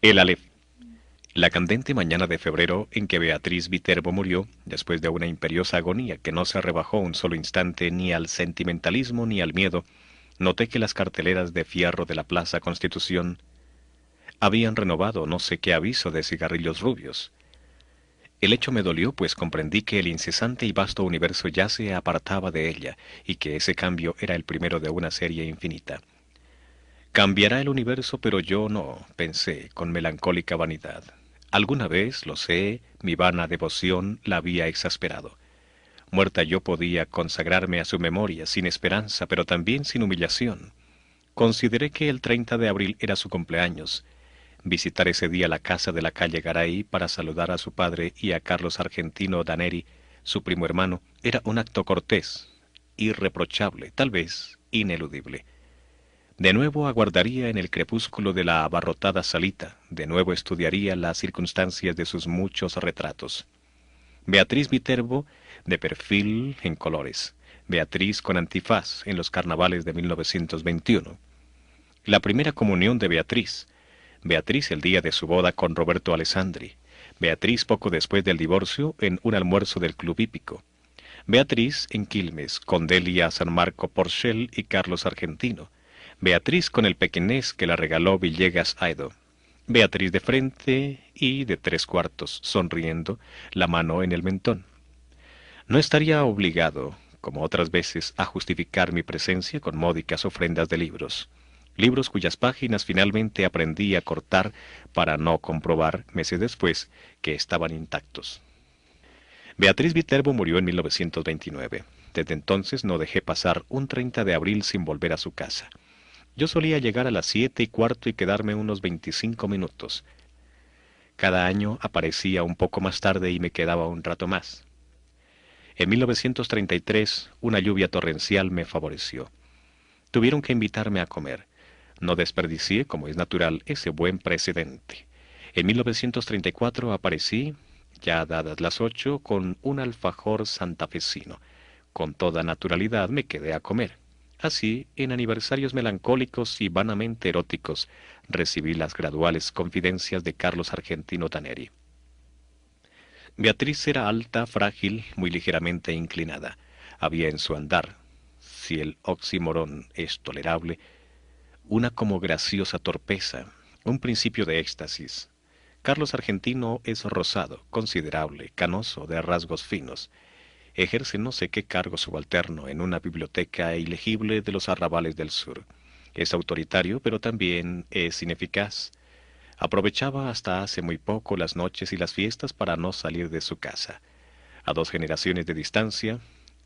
El Aleph. La candente mañana de febrero en que Beatriz Viterbo murió, después de una imperiosa agonía que no se rebajó un solo instante ni al sentimentalismo ni al miedo, noté que las carteleras de fierro de la Plaza Constitución habían renovado no sé qué aviso de cigarrillos rubios. El hecho me dolió, pues comprendí que el incesante y vasto universo ya se apartaba de ella, y que ese cambio era el primero de una serie infinita. Cambiará el universo, pero yo no, pensé, con melancólica vanidad. Alguna vez, lo sé, mi vana devoción la había exasperado. Muerta yo podía consagrarme a su memoria, sin esperanza, pero también sin humillación. Consideré que el 30 de abril era su cumpleaños. Visitar ese día la casa de la calle Garay para saludar a su padre y a Carlos Argentino Daneri, su primo hermano, era un acto cortés, irreprochable, tal vez ineludible. De nuevo aguardaría en el crepúsculo de la abarrotada salita, de nuevo estudiaría las circunstancias de sus muchos retratos. Beatriz Viterbo, de perfil en colores. Beatriz con antifaz en los carnavales de 1921. La primera comunión de Beatriz. Beatriz el día de su boda con Roberto Alessandri. Beatriz poco después del divorcio en un almuerzo del Club Hípico. Beatriz en Quilmes, con Delia San Marco Porchel y Carlos Argentino. Beatriz con el pequinés que la regaló Villegas Aido. Beatriz de frente y de tres cuartos, sonriendo, la mano en el mentón. No estaría obligado, como otras veces, a justificar mi presencia con módicas ofrendas de libros. Libros cuyas páginas finalmente aprendí a cortar para no comprobar, meses después, que estaban intactos. Beatriz Viterbo murió en 1929. Desde entonces no dejé pasar un 30 de abril sin volver a su casa. Yo solía llegar a las 7:15 y quedarme unos 25 minutos. Cada año aparecía un poco más tarde y me quedaba un rato más. En 1933, una lluvia torrencial me favoreció. Tuvieron que invitarme a comer. No desperdicié, como es natural, ese buen precedente. En 1934 aparecí, ya dadas las 8, con un alfajor santafesino. Con toda naturalidad me quedé a comer. Así, en aniversarios melancólicos y vanamente eróticos, recibí las graduales confidencias de Carlos Argentino Taneri. Beatriz era alta, frágil, muy ligeramente inclinada. Había en su andar, si el oxímoron es tolerable, una como graciosa torpeza, un principio de éxtasis. Carlos Argentino es rosado, considerable, canoso, de rasgos finos. Ejerce no sé qué cargo subalterno en una biblioteca ilegible de los arrabales del sur. Es autoritario, pero también es ineficaz. Aprovechaba hasta hace muy poco las noches y las fiestas para no salir de su casa. A 2 generaciones de distancia,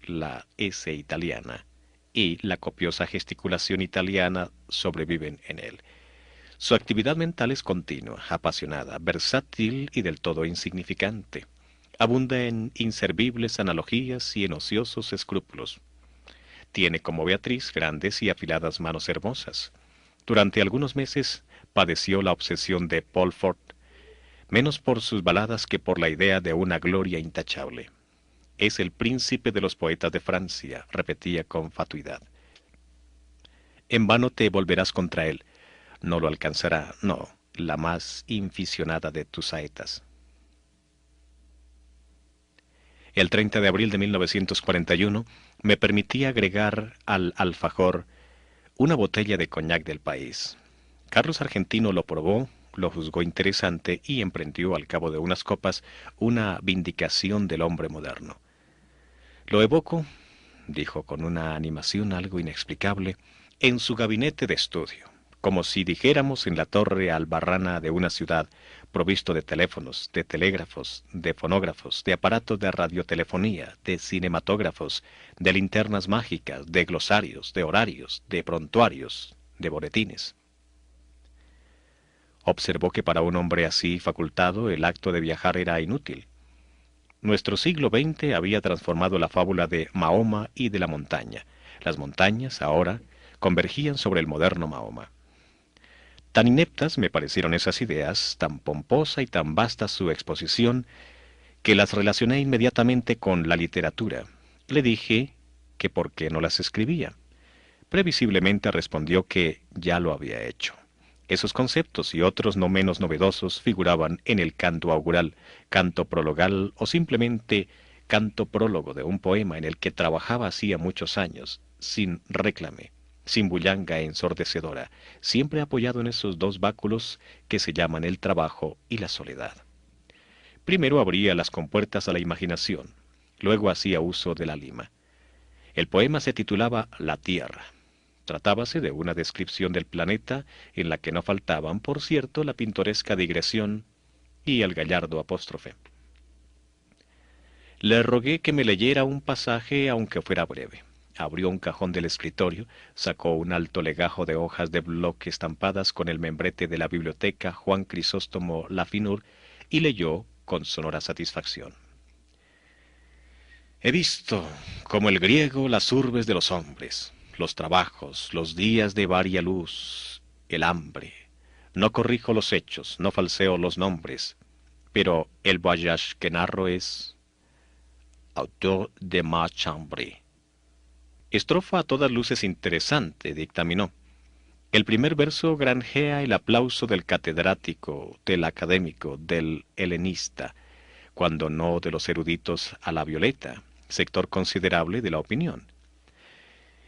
la S italiana y la copiosa gesticulación italiana sobreviven en él. Su actividad mental es continua, apasionada, versátil y del todo insignificante. Abunda en inservibles analogías y en ociosos escrúpulos. Tiene como Beatriz grandes y afiladas manos hermosas. Durante algunos meses padeció la obsesión de Paul Fort, menos por sus baladas que por la idea de una gloria intachable. Es el príncipe de los poetas de Francia, repetía con fatuidad. En vano te volverás contra él. No lo alcanzará, no, la más inficionada de tus saetas. El 30 de abril de 1941 me permití agregar al alfajor una botella de coñac del país. Carlos Argentino lo probó, lo juzgó interesante y emprendió al cabo de unas copas una vindicación del hombre moderno. Lo evoco, dijo con una animación algo inexplicable, en su gabinete de estudio, como si dijéramos en la torre albarrana de una ciudad, provisto de teléfonos, de telégrafos, de fonógrafos, de aparatos de radiotelefonía, de cinematógrafos, de linternas mágicas, de glosarios, de horarios, de prontuarios, de boletines. Observó que para un hombre así facultado el acto de viajar era inútil. Nuestro siglo XX había transformado la fábula de Mahoma y de la montaña. Las montañas, ahora, convergían sobre el moderno Mahoma. Tan ineptas me parecieron esas ideas, tan pomposa y tan vasta su exposición, que las relacioné inmediatamente con la literatura. Le dije que por qué no las escribía. Previsiblemente respondió que ya lo había hecho. Esos conceptos y otros no menos novedosos figuraban en el canto augural, canto prologal o simplemente canto prólogo de un poema en el que trabajaba hacía muchos años, sin réclame, sin bullanga ensordecedora, siempre apoyado en esos dos báculos que se llaman el trabajo y la soledad. Primero abría las compuertas a la imaginación, luego hacía uso de la lima. El poema se titulaba La Tierra. Tratábase de una descripción del planeta en la que no faltaban, por cierto, la pintoresca digresión y el gallardo apóstrofe. Le rogué que me leyera un pasaje aunque fuera breve. Abrió un cajón del escritorio, sacó un alto legajo de hojas de bloque estampadas con el membrete de la biblioteca Juan Crisóstomo Lafinur y leyó con sonora satisfacción. He visto, como el griego, las urbes de los hombres, los trabajos, los días de varia luz, el hambre. No corrijo los hechos, no falseo los nombres, pero el voyage que narro es autor de ma chambre. Estrofa a todas luces interesante, dictaminó. El primer verso granjea el aplauso del catedrático, del académico, del helenista, cuando no de los eruditos a la violeta, sector considerable de la opinión.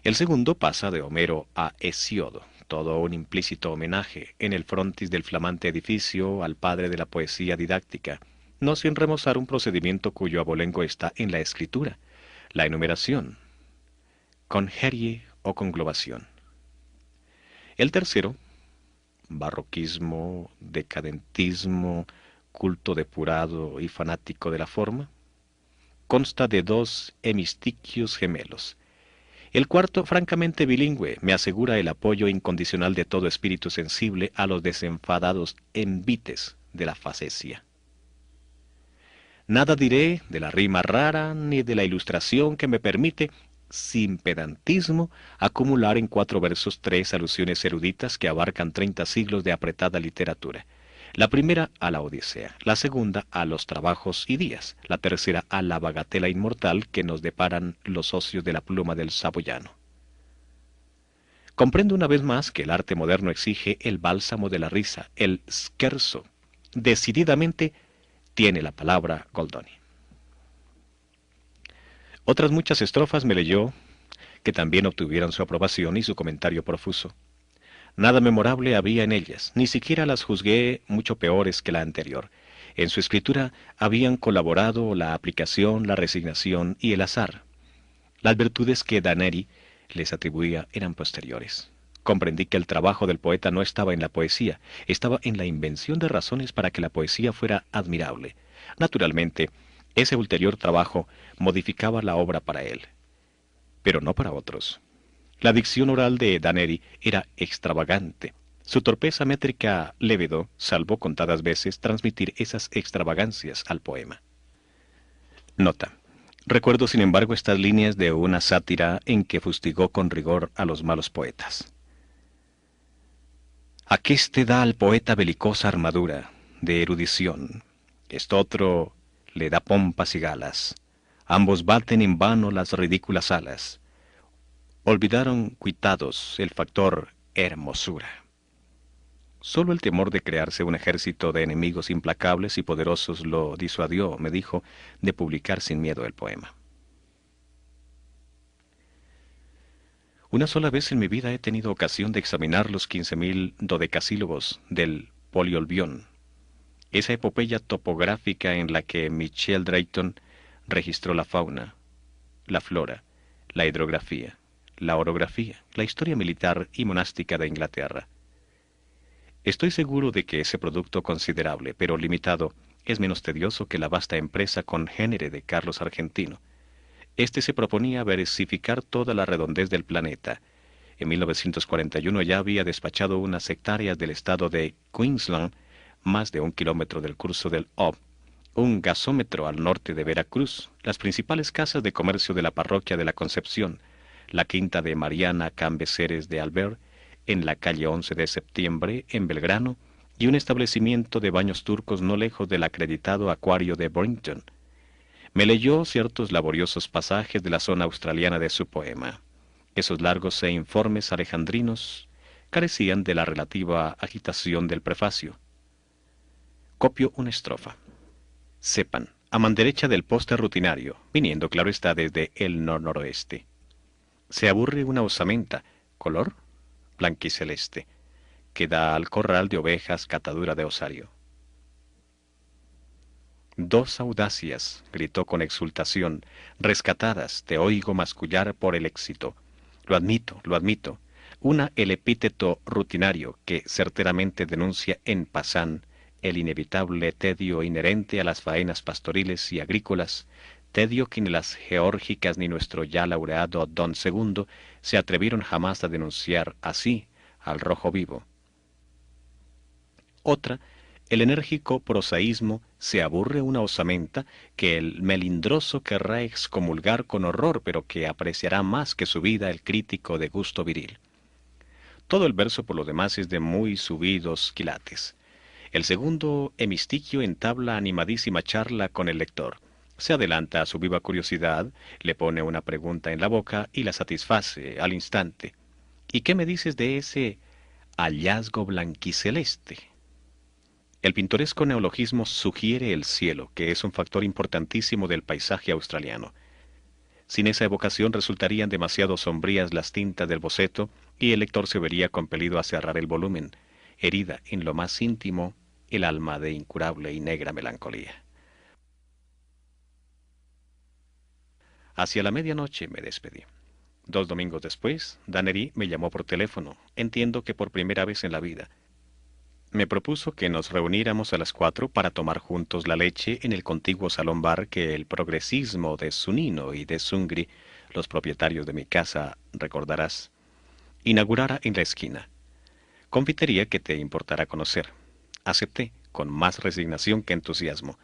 El segundo pasa de Homero a Hesiodo, todo un implícito homenaje en el frontis del flamante edificio al padre de la poesía didáctica, no sin remozar un procedimiento cuyo abolengo está en la escritura, la enumeración, congerie o conglobación. El tercero, barroquismo, decadentismo, culto depurado y fanático de la forma, consta de dos hemistiquios gemelos. El cuarto, francamente bilingüe, me asegura el apoyo incondicional de todo espíritu sensible a los desenfadados envites de la facesia. Nada diré de la rima rara ni de la ilustración que me permite, sin pedantismo, acumular en 4 versos 3 alusiones eruditas que abarcan 30 siglos de apretada literatura. La primera a la Odisea, la segunda a los trabajos y días, la tercera a la bagatela inmortal que nos deparan los socios de la pluma del saboyano. Comprendo una vez más que el arte moderno exige el bálsamo de la risa, el scherzo. Decididamente tiene la palabra Goldoni. Otras muchas estrofas me leyó que también obtuvieron su aprobación y su comentario profuso. Nada memorable había en ellas, ni siquiera las juzgué mucho peores que la anterior. En su escritura habían colaborado la aplicación, la resignación y el azar. Las virtudes que Daneri les atribuía eran posteriores. Comprendí que el trabajo del poeta no estaba en la poesía, estaba en la invención de razones para que la poesía fuera admirable. Naturalmente, ese ulterior trabajo modificaba la obra para él, pero no para otros. La dicción oral de Daneri era extravagante. Su torpeza métrica levedó, salvó contadas veces, transmitir esas extravagancias al poema. Nota. Recuerdo, sin embargo, estas líneas de una sátira en que fustigó con rigor a los malos poetas. Aqueste da al poeta belicosa armadura, de erudición. Estotro le da pompas y galas. Ambos baten en vano las ridículas alas. Olvidaron cuitados el factor hermosura. Solo el temor de crearse un ejército de enemigos implacables y poderosos lo disuadió, me dijo, de publicar sin miedo el poema. Una sola vez en mi vida he tenido ocasión de examinar los 15.000 dodecasílabos del Poliolbión, esa epopeya topográfica en la que Michel Drayton registró la fauna, la flora, la hidrografía, la orografía, la historia militar y monástica de Inglaterra. Estoy seguro de que ese producto considerable, pero limitado, es menos tedioso que la vasta empresa congénere de Carlos Argentino. Este se proponía versificar toda la redondez del planeta. En 1941 ya había despachado unas hectáreas del estado de Queensland, más de 1 kilómetro del curso del Ob, un gasómetro al norte de Veracruz, las principales casas de comercio de la parroquia de la Concepción, la quinta de Mariana Cambeceres de Albert, en la calle 11 de septiembre, en Belgrano, y un establecimiento de baños turcos no lejos del acreditado acuario de Boynton. Me leyó ciertos laboriosos pasajes de la zona australiana de su poema. Esos largos e informes alejandrinos carecían de la relativa agitación del prefacio. Copio una estrofa. Sepan, a man derecha del poste rutinario, viniendo claro está desde el noroeste. Se aburre una osamenta, color blanquiceleste, que da al corral de ovejas catadura de osario. Dos audacias, gritó con exultación, rescatadas, te oigo mascullar por el éxito. Lo admito. Una el epíteto rutinario que certeramente denuncia en pasán el inevitable tedio inherente a las faenas pastoriles y agrícolas, tedio que ni las geórgicas ni nuestro ya laureado don segundo se atrevieron jamás a denunciar así al rojo vivo. Otra, el enérgico prosaísmo se aburre una osamenta que el melindroso querrá excomulgar con horror, pero que apreciará más que su vida el crítico de gusto viril. Todo el verso por lo demás es de muy subidos quilates. El segundo hemistiquio entabla animadísima charla con el lector. Se adelanta a su viva curiosidad, le pone una pregunta en la boca y la satisface al instante. ¿Y qué me dices de ese hallazgo blanquiceleste? El pintoresco neologismo sugiere el cielo, que es un factor importantísimo del paisaje australiano. Sin esa evocación resultarían demasiado sombrías las tintas del boceto y el lector se vería compelido a cerrar el volumen, herida en lo más íntimo el alma de incurable y negra melancolía. Hacia la medianoche me despedí. 2 domingos después, Danery me llamó por teléfono, entiendo que por primera vez en la vida. Me propuso que nos reuniéramos a las 4 para tomar juntos la leche en el contiguo salón bar que el progresismo de Zunino y de Zungri, los propietarios de mi casa, recordarás, inaugurara en la esquina. Confitería que te importará conocer. Acepté, con más resignación que entusiasmo.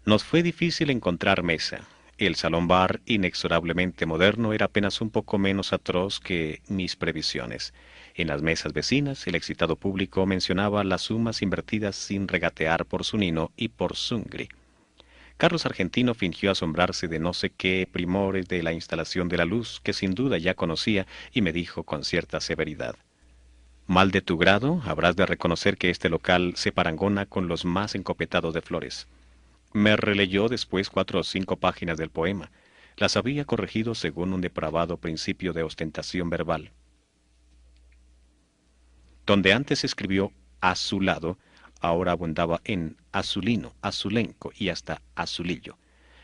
Nos fue difícil encontrar mesa. El salón bar, inexorablemente moderno, era apenas un poco menos atroz que mis previsiones. En las mesas vecinas, el excitado público mencionaba las sumas invertidas sin regatear por Zunino y por Zungri. Carlos Argentino fingió asombrarse de no sé qué primores de la instalación de la luz, que sin duda ya conocía, y me dijo con cierta severidad: mal de tu grado, habrás de reconocer que este local se parangona con los más encopetados de Flores. Me releyó después 4 o 5 páginas del poema. Las había corregido según un depravado principio de ostentación verbal. Donde antes escribió azulado, ahora abundaba en azulino, azulenco y hasta azulillo.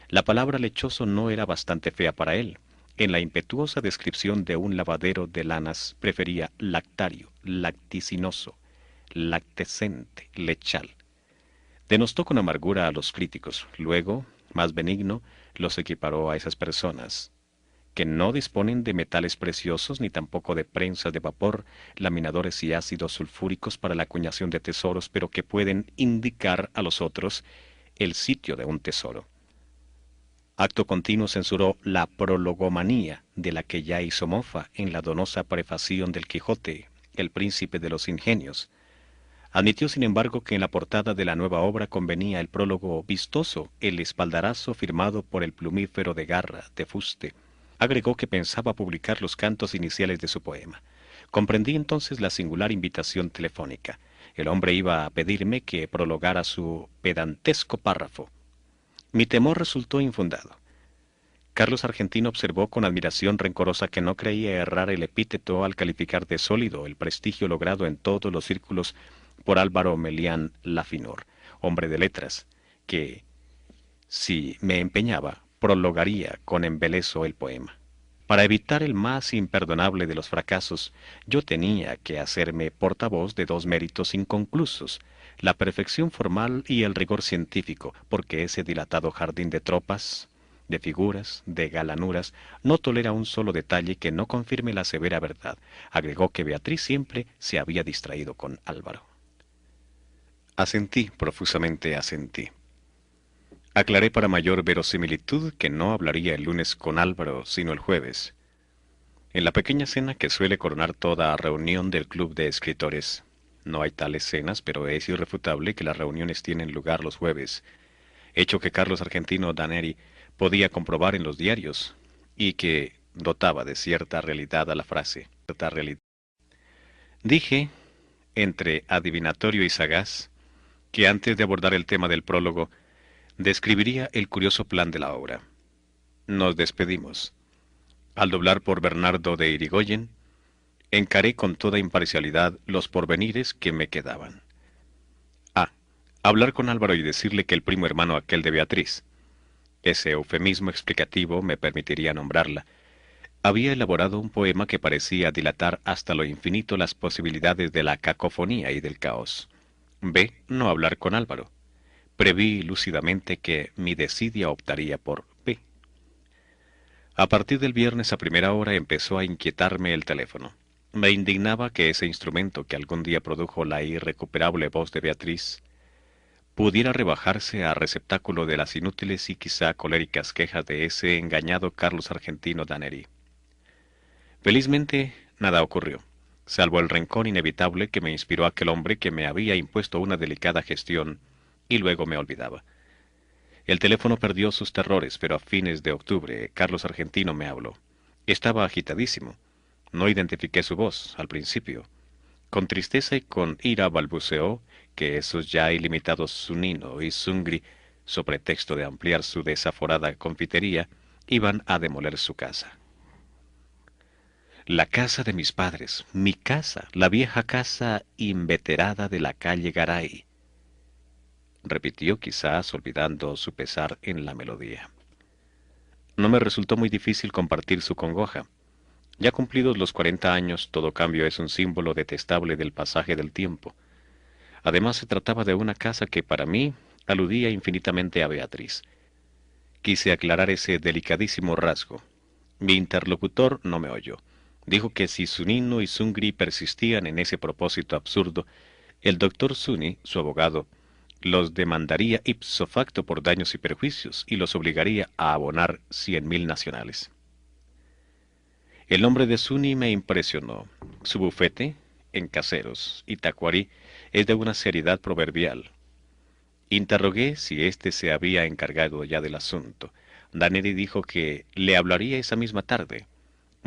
La palabra lechoso no era bastante fea para él. En la impetuosa descripción de un lavadero de lanas prefería lactario, lacticinoso, lactescente, lechal. Denostó con amargura a los críticos. Luego, más benigno, los equiparó a esas personas que no disponen de metales preciosos ni tampoco de prensas de vapor, laminadores y ácidos sulfúricos para la acuñación de tesoros, pero que pueden indicar a los otros el sitio de un tesoro. Acto continuo censuró la prologomanía, de la que ya hizo mofa en la donosa prefación del Quijote, el príncipe de los ingenios. Admitió, sin embargo, que en la portada de la nueva obra convenía el prólogo vistoso, el espaldarazo firmado por el plumífero de garra, de fuste. Agregó que pensaba publicar los cantos iniciales de su poema. Comprendí entonces la singular invitación telefónica. El hombre iba a pedirme que prologara su pedantesco párrafo. Mi temor resultó infundado. Carlos Argentino observó con admiración rencorosa que no creía errar el epíteto al calificar de sólido el prestigio logrado en todos los círculos por Álvaro Melián Lafinor, hombre de letras, que, si me empeñaba, prologaría con embeleso el poema. Para evitar el más imperdonable de los fracasos, yo tenía que hacerme portavoz de 2 méritos inconclusos, la perfección formal y el rigor científico, porque ese dilatado jardín de tropas, de figuras, de galanuras, no tolera un solo detalle que no confirme la severa verdad. Agregó que Beatriz siempre se había distraído con Álvaro. Asentí, profusamente asentí. Aclaré para mayor verosimilitud que no hablaría el lunes con Álvaro, sino el jueves. En la pequeña cena que suele coronar toda reunión del club de escritores. No hay tales cenas, pero es irrefutable que las reuniones tienen lugar los jueves, hecho que Carlos Argentino Danery podía comprobar en los diarios, y que dotaba de cierta realidad a la frase. Dije, entre adivinatorio y sagaz, que antes de abordar el tema del prólogo, describiría el curioso plan de la obra. Nos despedimos. Al doblar por Bernardo de Irigoyen, encaré con toda imparcialidad los porvenires que me quedaban. A. Hablar con Álvaro y decirle que el primo hermano aquel de Beatriz, ese eufemismo explicativo me permitiría nombrarla, había elaborado un poema que parecía dilatar hasta lo infinito las posibilidades de la cacofonía y del caos. B. No hablar con Álvaro. Preví lúcidamente que mi desidia optaría por B. A partir del viernes a primera hora empezó a inquietarme el teléfono. Me indignaba que ese instrumento que algún día produjo la irrecuperable voz de Beatriz pudiera rebajarse a receptáculo de las inútiles y quizá coléricas quejas de ese engañado Carlos Argentino Daneri. Felizmente, nada ocurrió, salvo el rencor inevitable que me inspiró aquel hombre que me había impuesto una delicada gestión y luego me olvidaba. El teléfono perdió sus terrores, pero a fines de octubre Carlos Argentino me habló. Estaba agitadísimo. No identifiqué su voz al principio. Con tristeza y con ira balbuceó que esos ya ilimitados Zunino y Zungri, so pretexto de ampliar su desaforada confitería, iban a demoler su casa. La casa de mis padres, mi casa, la vieja casa inveterada de la calle Garay, repitió quizás olvidando su pesar en la melodía. No me resultó muy difícil compartir su congoja. Ya cumplidos los 40 años, todo cambio es un símbolo detestable del pasaje del tiempo. Además, se trataba de una casa que para mí aludía infinitamente a Beatriz. Quise aclarar ese delicadísimo rasgo. Mi interlocutor no me oyó. Dijo que si Zunino y Zungri persistían en ese propósito absurdo, el doctor Zuni, su abogado, los demandaría ipso facto por daños y perjuicios y los obligaría a abonar 100.000 nacionales. El nombre de Zuni me impresionó. Su bufete, en Caseros y Tacuarí, es de una seriedad proverbial. Interrogué si éste se había encargado ya del asunto. Daneri dijo que le hablaría esa misma tarde.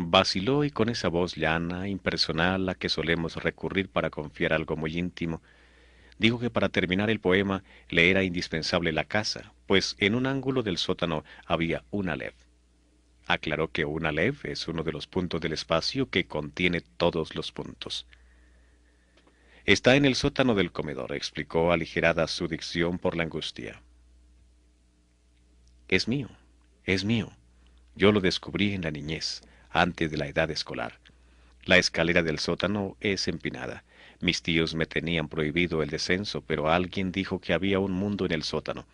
Vaciló y con esa voz llana, impersonal, a que solemos recurrir para confiar algo muy íntimo, dijo que para terminar el poema le era indispensable la casa, pues en un ángulo del sótano había un alef. Aclaró que un alef es uno de los puntos del espacio que contiene todos los puntos. Está en el sótano del comedor, explicó aligerada su dicción por la angustia. Es mío, es mío. Yo lo descubrí en la niñez, antes de la edad escolar. La escalera del sótano es empinada. Mis tíos me tenían prohibido el descenso, pero alguien dijo que había un mundo en el sótano.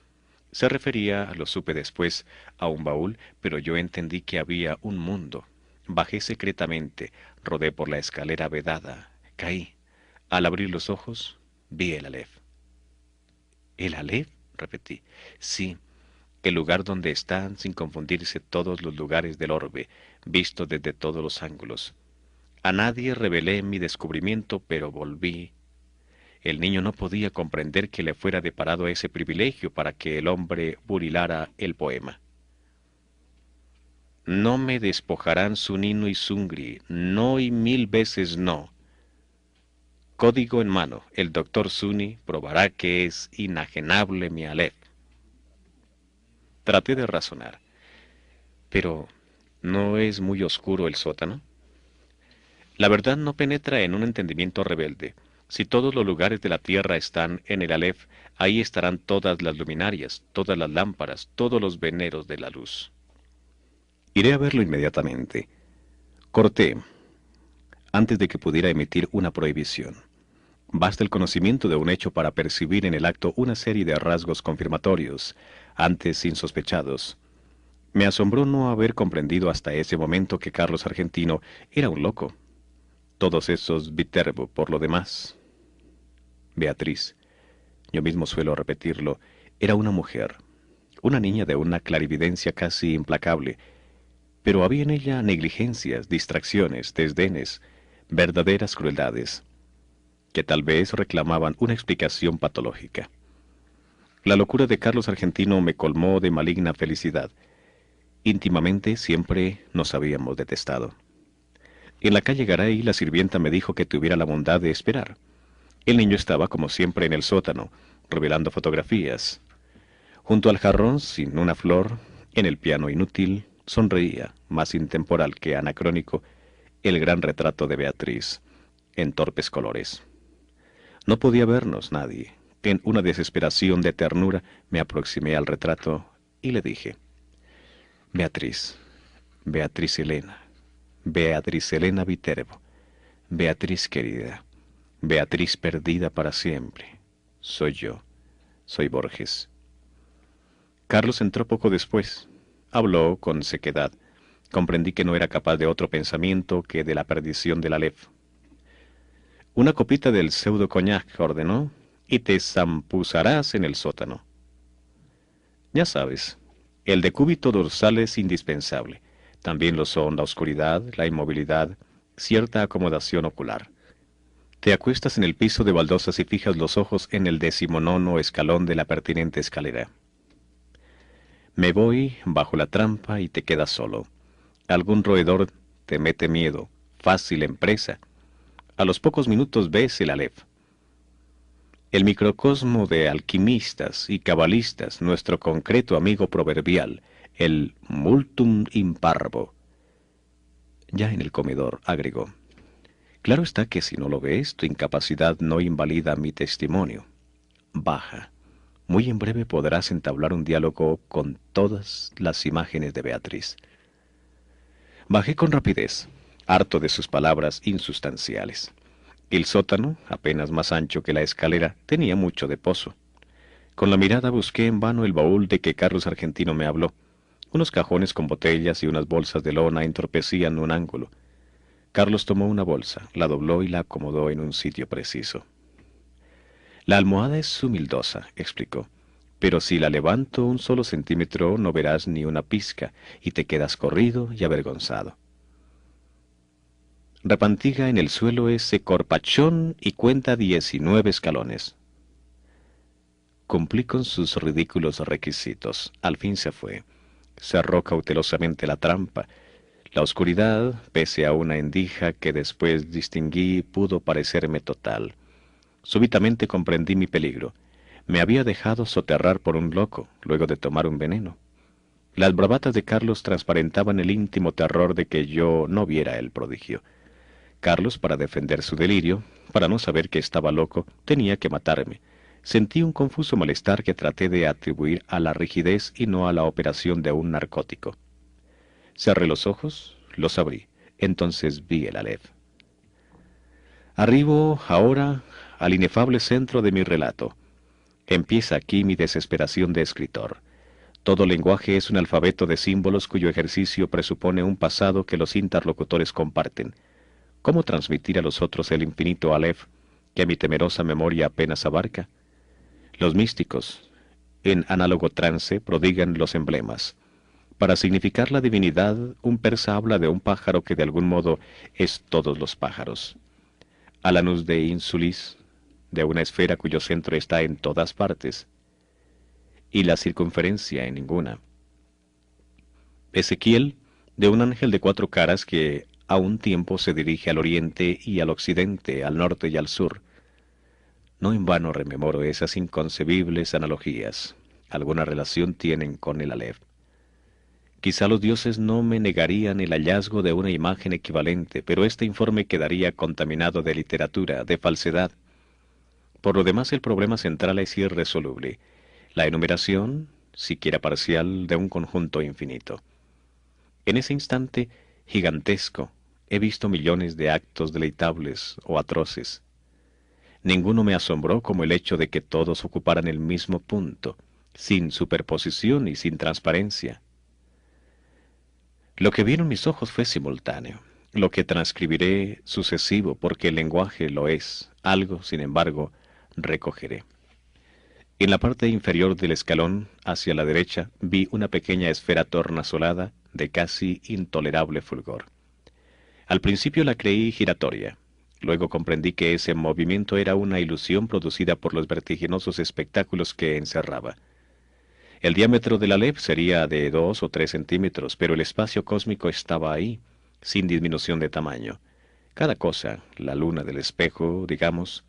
Se refería, lo supe después, a un baúl, pero yo entendí que había un mundo. Bajé secretamente, rodé por la escalera vedada, caí. Al abrir los ojos, vi el Aleph. ¿El Aleph? Repetí. Sí, el lugar donde están, sin confundirse, todos los lugares del orbe, visto desde todos los ángulos. A nadie revelé mi descubrimiento, pero volví. El niño no podía comprender que le fuera deparado ese privilegio para que el hombre burilara el poema. No me despojarán Zunino y Zungri, no y 1000 veces no. Código en mano, el doctor Zuni probará que es inajenable mi Aleph. Traté de razonar. Pero, ¿no es muy oscuro el sótano? La verdad no penetra en un entendimiento rebelde. Si todos los lugares de la tierra están en el Aleph, ahí estarán todas las luminarias, todas las lámparas, todos los veneros de la luz. Iré a verlo inmediatamente. Corté, antes de que pudiera emitir una prohibición. Basta el conocimiento de un hecho para percibir en el acto una serie de rasgos confirmatorios, antes insospechados. Me asombró no haber comprendido hasta ese momento que Carlos Argentino era un loco. Todos esos Viterbo, por lo demás. Beatriz, yo mismo suelo repetirlo, era una mujer, una niña de una clarividencia casi implacable, pero había en ella negligencias, distracciones, desdenes, verdaderas crueldades, que tal vez reclamaban una explicación patológica. La locura de Carlos Argentino me colmó de maligna felicidad. Íntimamente siempre nos habíamos detestado. En la calle Garay, la sirvienta me dijo que tuviera la bondad de esperar. El niño estaba, como siempre, en el sótano, revelando fotografías. Junto al jarrón, sin una flor, en el piano inútil, sonreía, más intemporal que anacrónico, el gran retrato de Beatriz, en torpes colores. No podía vernos nadie. En una desesperación de ternura me aproximé al retrato y le dije: Beatriz, Beatriz Elena, Beatriz Elena Viterbo, Beatriz querida, Beatriz perdida para siempre. Soy yo, soy Borges. Carlos entró poco después. Habló con sequedad. Comprendí que no era capaz de otro pensamiento que de la perdición de la Aleph. Una copita del pseudo coñac, ordenó, y te zampuzarás en el sótano. Ya sabes, el decúbito dorsal es indispensable. También lo son la oscuridad, la inmovilidad, cierta acomodación ocular. Te acuestas en el piso de baldosas y fijas los ojos en el 19º escalón de la pertinente escalera. Me voy bajo la trampa y te quedas solo. Algún roedor te mete miedo, fácil empresa. A los pocos minutos ves el Aleph. El microcosmo de alquimistas y cabalistas, nuestro concreto amigo proverbial, el multum in parvo. Ya en el comedor, agregó: claro está que si no lo ves, tu incapacidad no invalida mi testimonio. Baja. Muy en breve podrás entablar un diálogo con todas las imágenes de Beatriz. Bajé con rapidez, harto de sus palabras insustanciales. El sótano, apenas más ancho que la escalera, tenía mucho de pozo. Con la mirada busqué en vano el baúl de que Carlos Argentino me habló. Unos cajones con botellas y unas bolsas de lona entorpecían un ángulo. Carlos tomó una bolsa, la dobló y la acomodó en un sitio preciso. La almohada es humildosa, explicó, pero si la levanto un solo centímetro no verás ni una pizca y te quedas corrido y avergonzado. Repantiga en el suelo ese corpachón y cuenta 19 escalones. Cumplí con sus ridículos requisitos. Al fin se fue. Cerró cautelosamente la trampa. La oscuridad, pese a una endija que después distinguí, pudo parecerme total. Súbitamente comprendí mi peligro. Me había dejado soterrar por un loco, luego de tomar un veneno. Las bravatas de Carlos transparentaban el íntimo terror de que yo no viera el prodigio. Carlos, para defender su delirio, para no saber que estaba loco, tenía que matarme. Sentí un confuso malestar que traté de atribuir a la rigidez y no a la operación de un narcótico. Cerré los ojos, los abrí. Entonces vi el Aleph. Arribo ahora al inefable centro de mi relato. Empieza aquí mi desesperación de escritor. Todo lenguaje es un alfabeto de símbolos cuyo ejercicio presupone un pasado que los interlocutores comparten. ¿Cómo transmitir a los otros el infinito Aleph que mi temerosa memoria apenas abarca? Los místicos, en análogo trance, prodigan los emblemas. Para significar la divinidad, un persa habla de un pájaro que de algún modo es todos los pájaros. Alanus de Insulis, de una esfera cuyo centro está en todas partes, y la circunferencia en ninguna. Ezequiel, de un ángel de 4 caras que a un tiempo se dirige al oriente y al occidente, al norte y al sur. No en vano rememoro esas inconcebibles analogías. Alguna relación tienen con el Aleph. Quizá los dioses no me negarían el hallazgo de una imagen equivalente, pero este informe quedaría contaminado de literatura, de falsedad. Por lo demás, el problema central es irresoluble. La enumeración, siquiera parcial, de un conjunto infinito. En ese instante gigantesco, he visto millones de actos deleitables o atroces. Ninguno me asombró como el hecho de que todos ocuparan el mismo punto, sin superposición y sin transparencia. Lo que vieron mis ojos fue simultáneo, lo que transcribiré sucesivo, porque el lenguaje lo es. Algo, sin embargo, recogeré. En la parte inferior del escalón, hacia la derecha, vi una pequeña esfera tornasolada de casi intolerable fulgor. Al principio la creí giratoria. Luego comprendí que ese movimiento era una ilusión producida por los vertiginosos espectáculos que encerraba. El diámetro del Aleph sería de 2 o 3 centímetros, pero el espacio cósmico estaba ahí, sin disminución de tamaño. Cada cosa, la luna del espejo, digamos,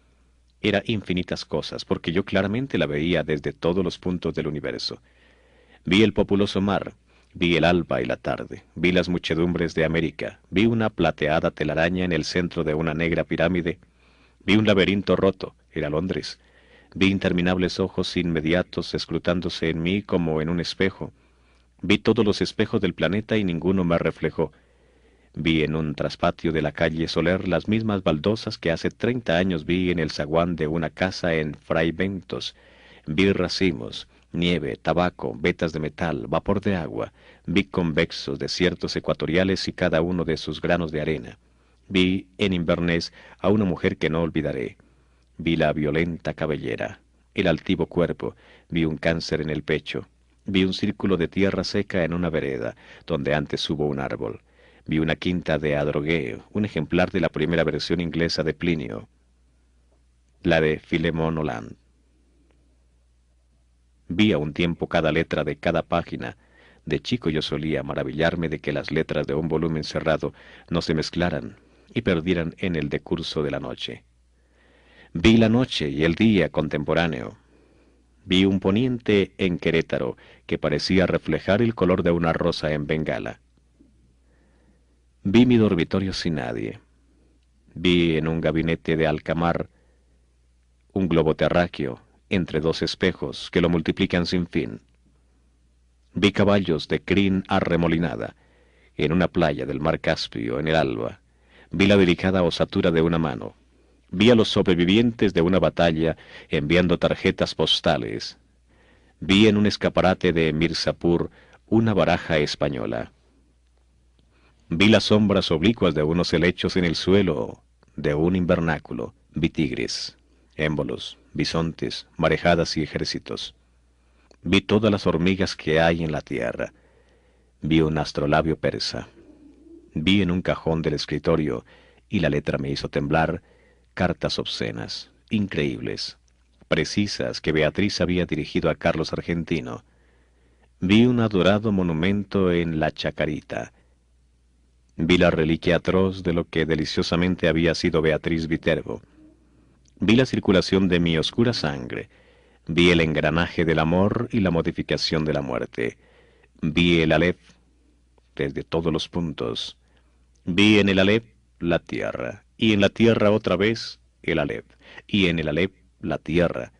era infinitas cosas, porque yo claramente la veía desde todos los puntos del universo. Vi el populoso mar, vi el alba y la tarde, vi las muchedumbres de América, vi una plateada telaraña en el centro de una negra pirámide, vi un laberinto roto, era Londres, vi interminables ojos inmediatos escrutándose en mí como en un espejo, vi todos los espejos del planeta y ninguno me reflejó. Vi en un traspatio de la calle Soler las mismas baldosas que hace 30 años vi en el zaguán de una casa en Fray Bentos. Vi racimos, nieve, tabaco, vetas de metal, vapor de agua. Vi convexos desiertos ecuatoriales y cada uno de sus granos de arena. Vi en Inverness a una mujer que no olvidaré. Vi la violenta cabellera, el altivo cuerpo, vi un cáncer en el pecho. Vi un círculo de tierra seca en una vereda, donde antes hubo un árbol. Vi una quinta de Adrogué, un ejemplar de la primera versión inglesa de Plinio, la de Philemon Holland. Vi a un tiempo cada letra de cada página. De chico yo solía maravillarme de que las letras de un volumen cerrado no se mezclaran y perdieran en el decurso de la noche. Vi la noche y el día contemporáneo. Vi un poniente en Querétaro que parecía reflejar el color de una rosa en Bengala. Vi mi dormitorio sin nadie. Vi en un gabinete de alcamar un globo terráqueo entre dos espejos que lo multiplican sin fin. Vi caballos de crin arremolinada en una playa del mar Caspio en el alba. Vi la delicada osatura de una mano. Vi a los sobrevivientes de una batalla enviando tarjetas postales. Vi en un escaparate de Mirzapur una baraja española. Vi las sombras oblicuas de unos helechos en el suelo de un invernáculo. Vi tigres, émbolos, bisontes, marejadas y ejércitos. Vi todas las hormigas que hay en la tierra. Vi un astrolabio persa. Vi en un cajón del escritorio, y la letra me hizo temblar, cartas obscenas, increíbles, precisas que Beatriz había dirigido a Carlos Argentino. Vi un adorado monumento en la Chacarita. Vi la reliquia atroz de lo que deliciosamente había sido Beatriz Viterbo. Vi la circulación de mi oscura sangre. Vi el engranaje del amor y la modificación de la muerte. Vi el Aleph desde todos los puntos. Vi en el Aleph la tierra, y en la tierra otra vez el Aleph, y en el Aleph la tierra.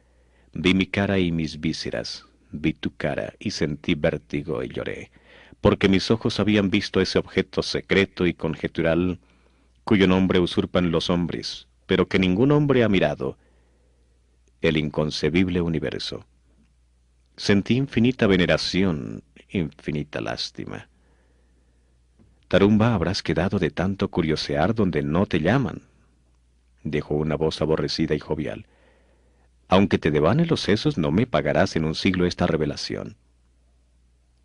Vi mi cara y mis vísceras. Vi tu cara y sentí vértigo y lloré, porque mis ojos habían visto ese objeto secreto y conjetural, cuyo nombre usurpan los hombres, pero que ningún hombre ha mirado, el inconcebible universo. Sentí infinita veneración, infinita lástima. Tarumba, habrás quedado de tanto curiosear donde no te llaman, dijo una voz aborrecida y jovial. Aunque te devanen los sesos, no me pagarás en un siglo esta revelación.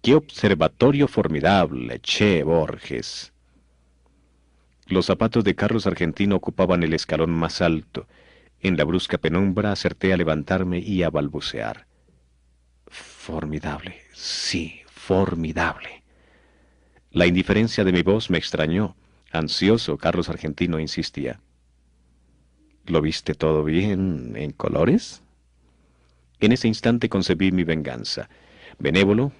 ¡Qué observatorio formidable, Che Borges! Los zapatos de Carlos Argentino ocupaban el escalón más alto. En la brusca penumbra acerté a levantarme y a balbucear. Formidable, sí, formidable. La indiferencia de mi voz me extrañó. Ansioso, Carlos Argentino insistía. ¿Lo viste todo bien en colores? En ese instante concebí mi venganza. Benévolo,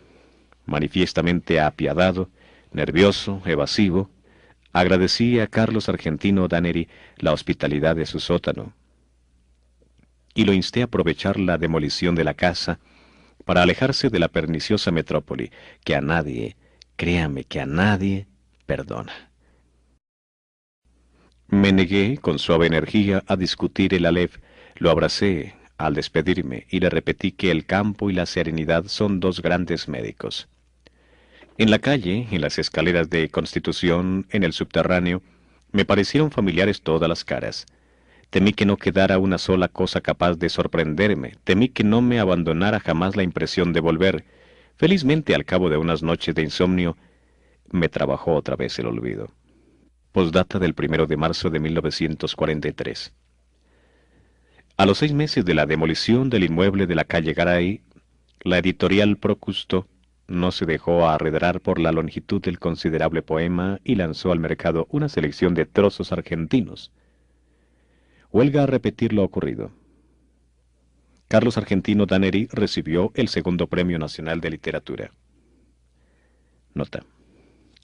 manifiestamente apiadado, nervioso, evasivo, agradecí a Carlos Argentino Daneri la hospitalidad de su sótano, y lo insté a aprovechar la demolición de la casa para alejarse de la perniciosa metrópoli, que a nadie, créame que a nadie, perdona. Me negué, con suave energía, a discutir el Aleph, lo abracé al despedirme y le repetí que el campo y la serenidad son dos grandes médicos. En la calle, en las escaleras de Constitución, en el subterráneo, me parecieron familiares todas las caras. Temí que no quedara una sola cosa capaz de sorprenderme, temí que no me abandonara jamás la impresión de volver. Felizmente, al cabo de unas noches de insomnio, me trabajó otra vez el olvido. Postdata del 1 de marzo de 1943. A los 6 meses de la demolición del inmueble de la calle Garay, la editorial Procusto no se dejó arredrar por la longitud del considerable poema y lanzó al mercado una selección de trozos argentinos. Huelga a repetir lo ocurrido. Carlos Argentino Daneri recibió el segundo Premio Nacional de Literatura. Nota.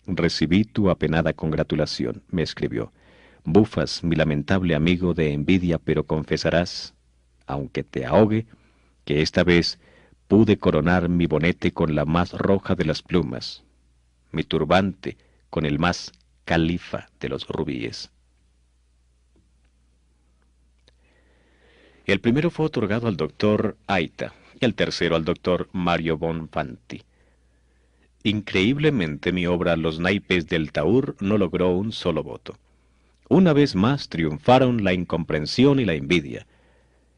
Recibí tu apenada congratulación, me escribió. Bufas, mi lamentable amigo de envidia, pero confesarás, aunque te ahogue, que esta vez pude coronar mi bonete con la más roja de las plumas, mi turbante con el más califa de los rubíes. El primero fue otorgado al doctor Aita y el tercero al doctor Mario Bonfanti. Increíblemente mi obra Los naipes del Taur no logró un solo voto. Una vez más triunfaron la incomprensión y la envidia.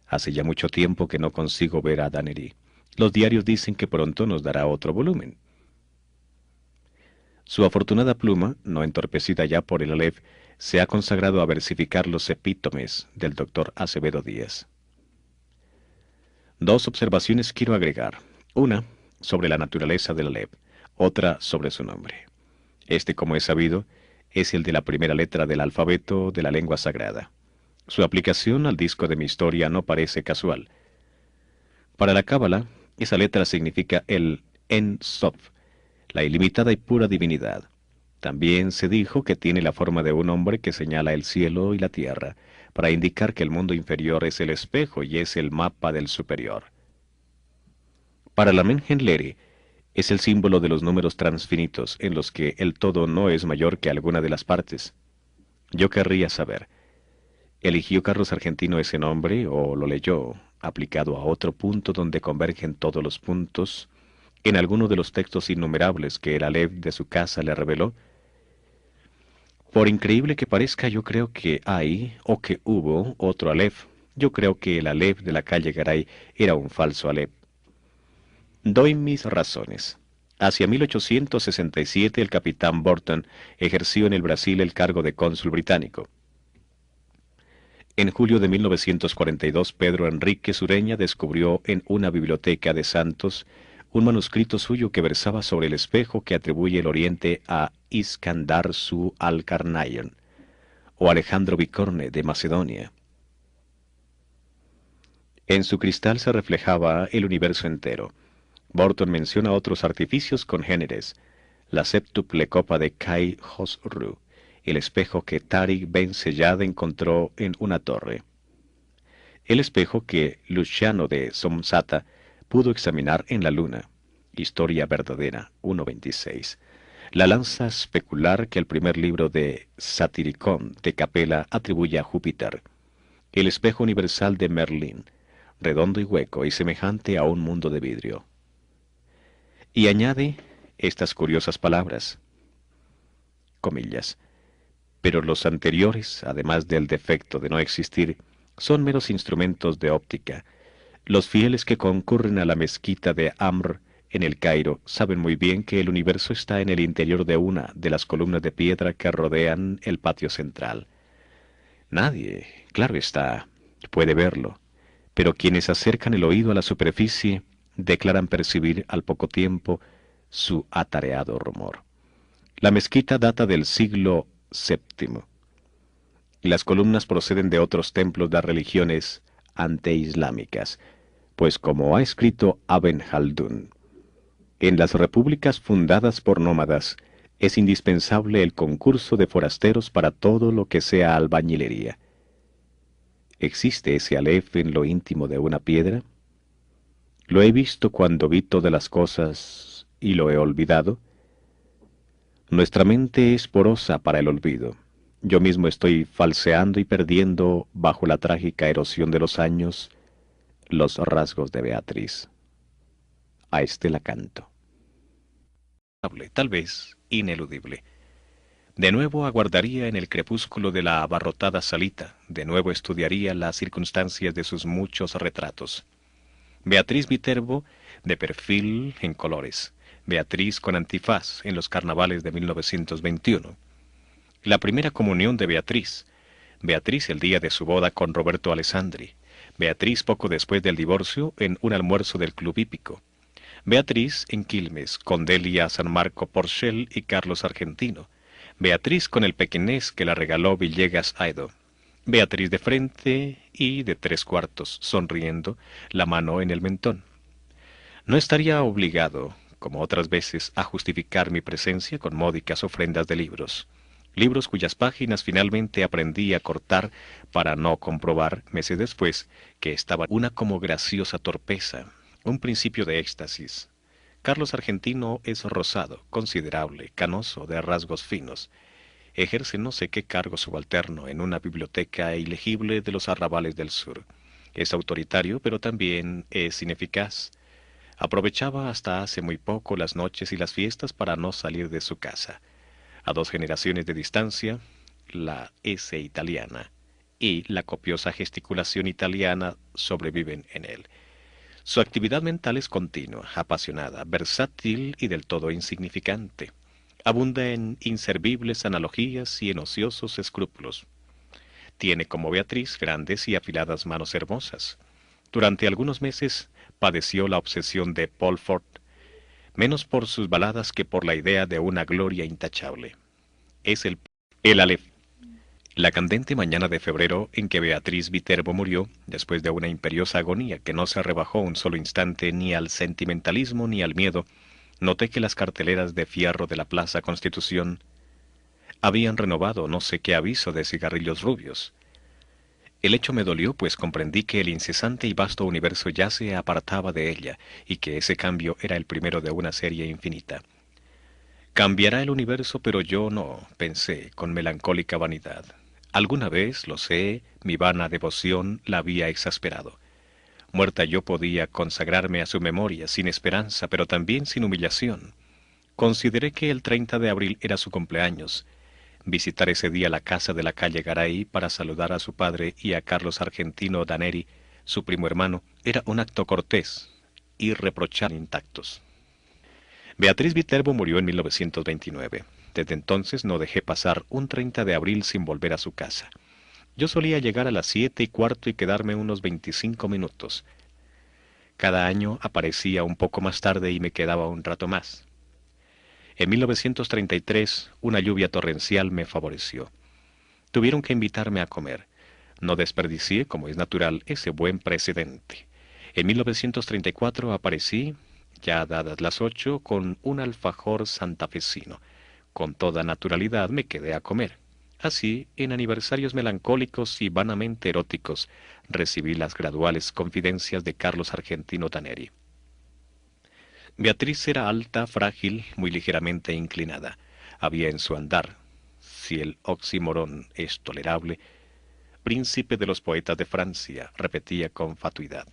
Hace ya mucho tiempo que no consigo ver a Daneri. Los diarios dicen que pronto nos dará otro volumen. Su afortunada pluma, no entorpecida ya por el Aleph, se ha consagrado a versificar los epítomes del doctor Acevedo Díaz. Dos observaciones quiero agregar. Una, sobre la naturaleza del Aleph, otra sobre su nombre. Este, como es sabido, es el de la primera letra del alfabeto de la lengua sagrada. Su aplicación al disco de mi historia no parece casual. Para la Cábala, esa letra significa el En Sof, la ilimitada y pura divinidad. También se dijo que tiene la forma de un hombre que señala el cielo y la tierra, para indicar que el mundo inferior es el espejo y es el mapa del superior. Para la Mengenleri, es el símbolo de los números transfinitos, en los que el todo no es mayor que alguna de las partes. Yo querría saber, ¿eligió Carlos Argentino ese nombre o lo leyó, aplicado a otro punto donde convergen todos los puntos, en alguno de los textos innumerables que el Aleph de su casa le reveló? Por increíble que parezca, yo creo que hay, o que hubo, otro Aleph. Yo creo que el Aleph de la calle Garay era un falso Aleph. Doy mis razones. Hacia 1867 el capitán Burton ejerció en el Brasil el cargo de cónsul británico. En julio de 1942 Pedro Enrique Sureña descubrió en una biblioteca de Santos un manuscrito suyo que versaba sobre el espejo que atribuye el Oriente a Iskandar su al-Karnayon, o Alejandro Bicorne de Macedonia. En su cristal se reflejaba el universo entero. Burton menciona otros artificios congéneres, la séptuple copa de Kai Khosru, el espejo que Tariq Ben Sellad encontró en una torre, el espejo que Luciano de Somsata pudo examinar en la luna, Historia verdadera, 1.26, la lanza especular que el primer libro de Satiricón de Capella atribuye a Júpiter, el espejo universal de Merlín, redondo y hueco y semejante a un mundo de vidrio. Y añade estas curiosas palabras, comillas, pero los anteriores, además del defecto de no existir, son meros instrumentos de óptica. Los fieles que concurren a la mezquita de Amr en el Cairo saben muy bien que el universo está en el interior de una de las columnas de piedra que rodean el patio central. Nadie, claro está, puede verlo, pero quienes acercan el oído a la superficie declaran percibir al poco tiempo su atareado rumor. La mezquita data del siglo VII, y las columnas proceden de otros templos de religiones anteislámicas, pues como ha escrito Ibn Khaldún, en las repúblicas fundadas por nómadas es indispensable el concurso de forasteros para todo lo que sea albañilería. ¿Existe ese Aleph en lo íntimo de una piedra? ¿Lo he visto cuando vi todas las cosas y lo he olvidado? Nuestra mente es porosa para el olvido. Yo mismo estoy falseando y perdiendo, bajo la trágica erosión de los años, los rasgos de Beatriz. A este la canto. Tal vez ineludible. De nuevo aguardaría en el crepúsculo de la abarrotada salita, de nuevo estudiaría las circunstancias de sus muchos retratos. Beatriz Viterbo, de perfil en colores. Beatriz con antifaz en los carnavales de 1921. La primera comunión de Beatriz. Beatriz el día de su boda con Roberto Alessandri. Beatriz poco después del divorcio en un almuerzo del Club Hípico. Beatriz en Quilmes, con Delia San Marco Porchel y Carlos Argentino. Beatriz con el pequinés que la regaló Villegas Aido. Beatriz de frente y de 3/4, sonriendo, la mano en el mentón. No estaría obligado, como otras veces, a justificar mi presencia con módicas ofrendas de libros. Libros cuyas páginas finalmente aprendí a cortar para no comprobar, meses después, que estaba una como graciosa torpeza, un principio de éxtasis. Carlos Argentino es rosado, considerable, canoso, de rasgos finos. Ejerce no sé qué cargo subalterno en una biblioteca ilegible de los arrabales del sur. Es autoritario, pero también es ineficaz. Aprovechaba hasta hace muy poco las noches y las fiestas para no salir de su casa. A 2 generaciones de distancia, la S italiana y la copiosa gesticulación italiana sobreviven en él. Su actividad mental es continua, apasionada, versátil y del todo insignificante. Abunda en inservibles analogías y en ociosos escrúpulos. Tiene como Beatriz grandes y afiladas manos hermosas. Durante algunos meses padeció la obsesión de Paul Fort, menos por sus baladas que por la idea de una gloria intachable. Es el Aleph. La candente mañana de febrero en que Beatriz Viterbo murió, después de una imperiosa agonía que no se rebajó un solo instante ni al sentimentalismo ni al miedo, noté que las carteleras de fierro de la Plaza Constitución habían renovado no sé qué aviso de cigarrillos rubios. El hecho me dolió, pues comprendí que el incesante y vasto universo ya se apartaba de ella, y que ese cambio era el primero de una serie infinita. Cambiará el universo, pero yo no, pensé, con melancólica vanidad. Alguna vez, lo sé, mi vana devoción la había exasperado. Muerta yo podía consagrarme a su memoria, sin esperanza, pero también sin humillación. Consideré que el 30 de abril era su cumpleaños. Visitar ese día la casa de la calle Garay para saludar a su padre y a Carlos Argentino Daneri, su primo hermano, era un acto cortés, irreprochable intactos. Beatriz Viterbo murió en 1929. Desde entonces no dejé pasar un 30 de abril sin volver a su casa. Yo solía llegar a las 7:15 y quedarme unos 25 minutos. Cada año aparecía un poco más tarde y me quedaba un rato más. En 1933, una lluvia torrencial me favoreció. Tuvieron que invitarme a comer. No desperdicié, como es natural, ese buen precedente. En 1934 aparecí, ya dadas las 8, con un alfajor santafesino. Con toda naturalidad me quedé a comer. Así, en aniversarios melancólicos y vanamente eróticos, recibí las graduales confidencias de Carlos Argentino Taneri. Beatriz era alta, frágil, muy ligeramente inclinada. Había en su andar, si el oxímoron es tolerable, príncipe de los poetas de Francia, repetía con fatuidad.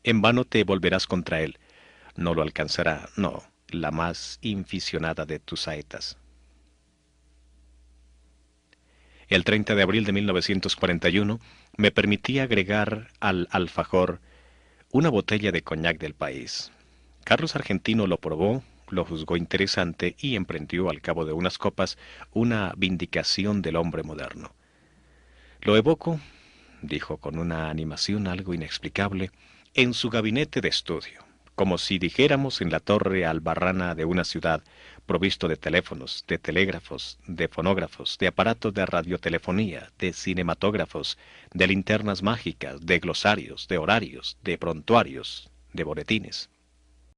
En vano te volverás contra él. No lo alcanzará, no, la más inficionada de tus saetas. El 30 de abril de 1941 me permití agregar al alfajor una botella de coñac del país. Carlos Argentino lo probó, lo juzgó interesante y emprendió al cabo de unas copas una vindicación del hombre moderno. Lo evoco, dijo con una animación algo inexplicable, en su gabinete de estudio, como si dijéramos en la torre albarrana de una ciudad, provisto de teléfonos, de telégrafos, de fonógrafos, de aparatos de radiotelefonía, de cinematógrafos, de linternas mágicas, de glosarios, de horarios, de prontuarios, de boletines.